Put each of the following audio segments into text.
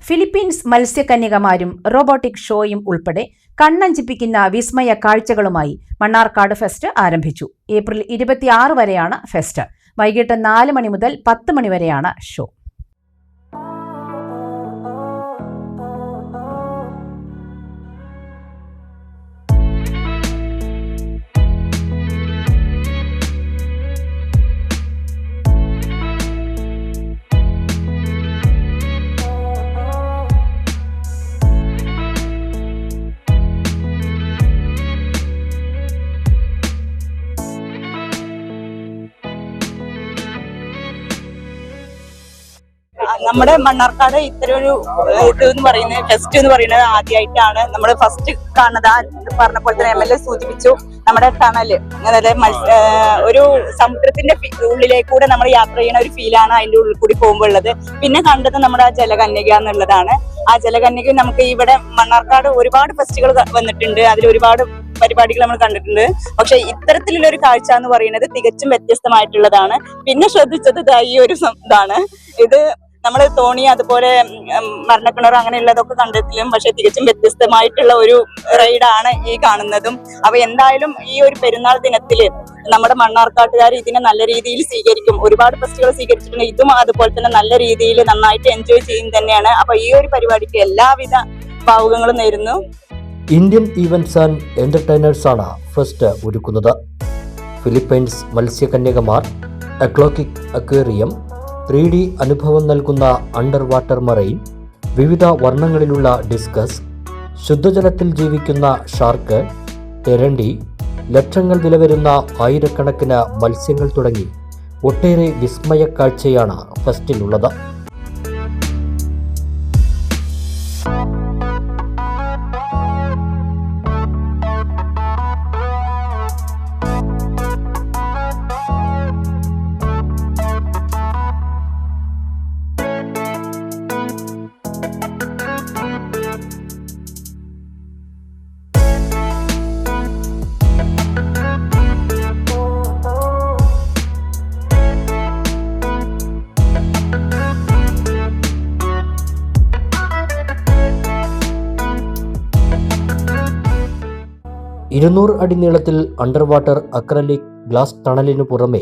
Philippines മത്സ്യകന്യകമാരും robotic ഷോയും ഉൾപ്പെടെ കണ്ണഞ്ചിപ്പിക്കുന്ന വിസ്മയ കാഴ്ചകളുമായി Mannarkkad fest ആരംഭിച്ചു. ഏപ്രിൽ 26 വരെയാണ് ഫെസ്റ്റ്. വൈകിട്ട് 4 മണി മുതൽ 10 മണി വരെയാണ് ഷോ. നമ്മുടെ മണ്ണാർക്കാട് ഇത്തരൊരു ഫെസ്റ്റ് എന്ന് പറയുന്നത് ആദ്യമായിട്ടാണ് നമ്മൾ ഫസ്റ്റ് കാണുന്നത്. പറഞ്ഞ പോലെ തന്നെ MLA സൂചിപ്പിച്ചു, നമ്മുടെ ടണല്, അതായത് ഒരു സമുദ്രത്തിന്റെ ഉള്ളിലേക്കൂടെ നമ്മൾ യാത്ര ചെയ്യുന്ന ഒരു ഫീലാണ് അതിന്റെ ഉള്ളിൽ കൂടി പോകുമ്പോൾ ഉള്ളത്. പിന്നെ കണ്ടത് നമ്മുടെ ആ ജലകന്യക എന്നുള്ളതാണ്. ആ ജലകന്യക നമുക്ക് ഇവിടെ മണ്ണാർക്കാട് ഒരുപാട് ഫെസ്റ്റുകൾ വന്നിട്ടുണ്ട്, അതിൽ ഒരുപാട് പരിപാടികൾ നമ്മൾ കണ്ടിട്ടുണ്ട്. പക്ഷെ ഇത്തരത്തിലുള്ള ഒരു കാഴ്ച എന്ന് പറയുന്നത് തികച്ചും വ്യത്യസ്തമായിട്ടുള്ളതാണ്. പിന്നെ ശ്രദ്ധിച്ചത് ഈ ഒരു ഇതാണ്. ഇത് നമ്മൾ തോണി, അതുപോലെ മരണക്കിണർ, അങ്ങനെയുള്ളതൊക്കെ കണ്ടെത്തിലും പക്ഷെ തികച്ചും വ്യത്യസ്തമായിട്ടുള്ള ഒരു റൈഡാണ് ഈ കാണുന്നതും. അപ്പൊ എന്തായാലും ഈ ഒരു പെരുന്നാൾ ദിനത്തില് നമ്മുടെ മണ്ണാർക്കാട്ടുകാർ ഇതിനെ നല്ല രീതിയിൽ സ്വീകരിക്കും. ഒരുപാട് ഫെസ്റ്റുകൾ സ്വീകരിച്ചിട്ടുണ്ട്. ഇതും അതുപോലെ തന്നെ നല്ല രീതിയിൽ നന്നായിട്ട് എൻജോയ് ചെയ്യും തന്നെയാണ്. അപ്പൊ ഈ ഒരു പരിപാടിക്ക് എല്ലാവിധ ഭാവുകങ്ങളും നേരുന്നു. ഇന്ത്യൻ ഈവന്റ്സ് ആൻഡ് എന്റർടൈനേഴ്സാണ് ഫെസ്റ്റ് ഒരുക്കുന്നത്. ഫിലിപ്പൈൻസ് മത്സ്യകന്യകമാർ, അക്ലോക്കിക് അക്വേറിയം, 3D അനുഭവം നൽകുന്ന അണ്ടർ വാട്ടർ മറൈൻ, വിവിധ വർണ്ണങ്ങളിലുള്ള ഡിസ്കസ്, ശുദ്ധജലത്തിൽ ജീവിക്കുന്ന ഷാർക്ക്, തെരണ്ടി, ലക്ഷങ്ങൾ വില വരുന്ന ആയിരക്കണക്കിന് മത്സ്യങ്ങൾ തുടങ്ങി ഒട്ടേറെ വിസ്മയ കാഴ്ചയാണ് ഫെസ്റ്റിലുള്ളത്. ഇരുന്നൂറ് അടി നീളത്തിൽ അണ്ടർ വാട്ടർ അക്രലിക് ഗ്ലാസ് ടണലിനു പുറമെ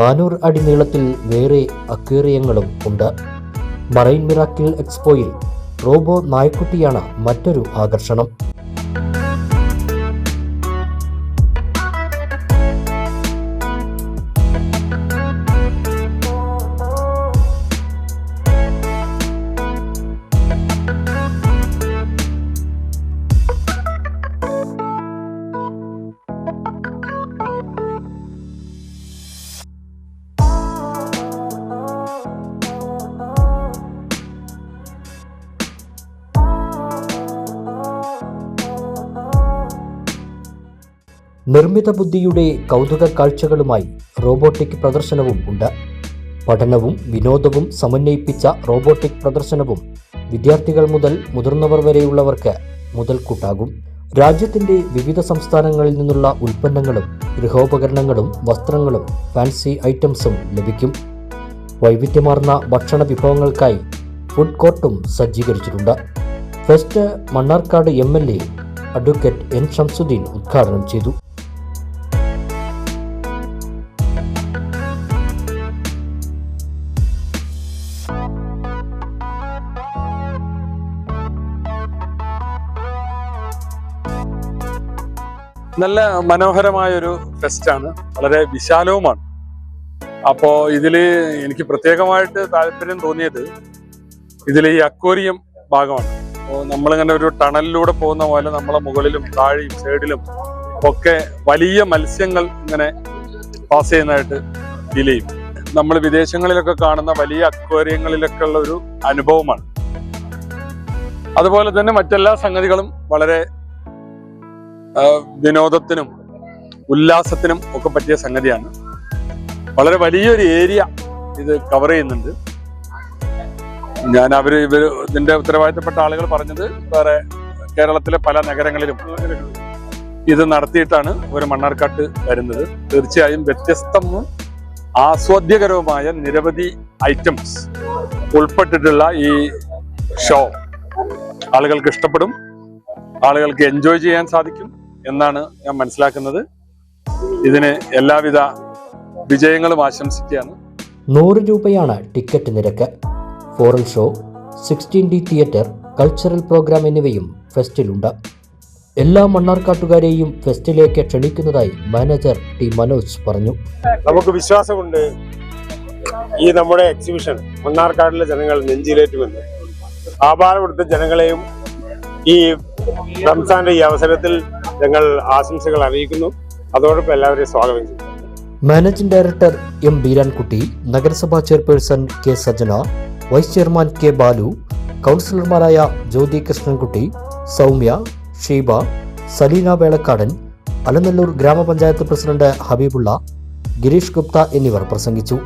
400 അടി നീളത്തിൽ വേറെ അക്വേറിയങ്ങളും ഉണ്ട്. മറൈൻ മിറാക്കിൾ എക്സ്പോയിൽ റോബോ നായ്ക്കുട്ടിയാണ് മറ്റൊരു ആകർഷണം. നിർമ്മിത ബുദ്ധിയുടെ കൗതുക കാഴ്ചകളുമായി റോബോട്ടിക് പ്രദർശനവും ഉണ്ട്. പഠനവും വിനോദവും സമന്വയിപ്പിച്ച റോബോട്ടിക് പ്രദർശനവും വിദ്യാർത്ഥികൾ മുതൽ മുതിർന്നവർ വരെയുള്ളവർക്ക് മുതൽക്കൂട്ടാകും. രാജ്യത്തിന്റെ വിവിധ സംസ്ഥാനങ്ങളിൽ നിന്നുള്ള ഉൽപ്പന്നങ്ങളും ഗൃഹോപകരണങ്ങളും വസ്ത്രങ്ങളും ഫാൻസി ഐറ്റംസും ലഭിക്കും. വൈവിധ്യമാർന്ന ഭക്ഷണ വിഭവങ്ങൾക്കായി ഫുഡ് കോർട്ടും സജ്ജീകരിച്ചിട്ടുണ്ട്. Fest Mannarkkad MLA advocate N. Shamsuddin ഉദ്ഘാടനം ചെയ്തു. നല്ല മനോഹരമായൊരു ഫെസ്റ്റാണ്, വളരെ വിശാലവുമാണ്. അപ്പോൾ ഇതിൽ എനിക്ക് പ്രത്യേകമായിട്ട് താല്പര്യം തോന്നിയത് ഇതിൽ ഈ അക്വേറിയം ഭാഗമാണ്. അപ്പോൾ നമ്മളിങ്ങനെ ഒരു ടണലിലൂടെ പോകുന്ന പോലെ നമ്മളെ മുകളിലും താഴെയും സൈഡിലും ഒക്കെ വലിയ മത്സ്യങ്ങൾ ഇങ്ങനെ പാസ് ചെയ്യുന്നതായിട്ട് ഫീൽ ചെയ്യും. നമ്മൾ വിദേശങ്ങളിലൊക്കെ കാണുന്ന വലിയ അക്വേറിയങ്ങളിലൊക്കെ ഉള്ള ഒരു അനുഭവമാണ്. അതുപോലെ തന്നെ മറ്റെല്ലാ സംഗതികളും വളരെ വിനോദത്തിനും ഉല്ലാസത്തിനും ഒക്കെ പറ്റിയ സംഗതിയാണ്. വളരെ വലിയൊരു ഏരിയ ഇത് കവർ ചെയ്യുന്നുണ്ട്. ഇതിന്റെ ഉത്തരവാദിത്തപ്പെട്ട ആളുകൾ പറഞ്ഞത് വേറെ കേരളത്തിലെ പല നഗരങ്ങളിലും ഇത് നടത്തിയിട്ടാണ് ഒരു മണ്ണാർക്കാട്ട് വരുന്നത്. തീർച്ചയായും വ്യത്യസ്തവും ആസ്വാദ്യകരവുമായ നിരവധി ഐറ്റംസ് ഉൾപ്പെട്ടിട്ടുള്ള ഈ ഷോ ആളുകൾക്ക് ഇഷ്ടപ്പെടും, ആളുകൾക്ക് എൻജോയ് ചെയ്യാൻ സാധിക്കും എന്നാണ് ഞാൻ മനസ്സിലാക്കുന്നത്. ഇതിന് എല്ലാവിധ വിജയങ്ങളും ആശംസിക്കുകയാണ്. 100 രൂപയാണ് ടിക്കറ്റ് നിരക്ക്. Floral show, 16D theatre, cultural programme എന്നിവയും ഫെസ്റ്റിലുണ്ട്. എല്ലാ മണ്ണാർക്കാട്ടുകാരെയും ഫെസ്റ്റിലേക്ക് ക്ഷണിക്കുന്നതായി മാനേജർ ടി മനോജ് പറഞ്ഞു. നമുക്ക് വിശ്വാസമുണ്ട് ഈ നമ്മുടെ എക്സിബിഷൻ മണ്ണാർക്കാടിലെ ജനങ്ങൾ നെഞ്ചിലേറ്റുമെന്ന്. ആഭാരപ്പെടുത്ത ജനങ്ങളെയും ഈ റംസാന്റെ ഈ അവസരത്തിൽ ഞങ്ങൾ ആശംസകൾ അറിയിക്കുന്നു. അതോടൊപ്പം എല്ലാവരെയും സ്വാഗതം ചെയ്യുന്നു. മാനേജിംഗ് ഡയറക്ടർ എം ബീരാൻകുട്ടി, നഗരസഭാ chairperson K Sajana, vice chairman K Balu, കൗൺസിലർമാരായ ജ്യോതി കൃഷ്ണൻകുട്ടി, സൗമ്യ, ഷീബ, സലീന വേളക്കാടൻ, അലനല്ലൂർ ഗ്രാമപഞ്ചായത്ത് പ്രസിഡന്റ് ഹബീബുള്ള, ഗിരീഷ് ഗുപ്ത എന്നിവർ പ്രസംഗിച്ചു.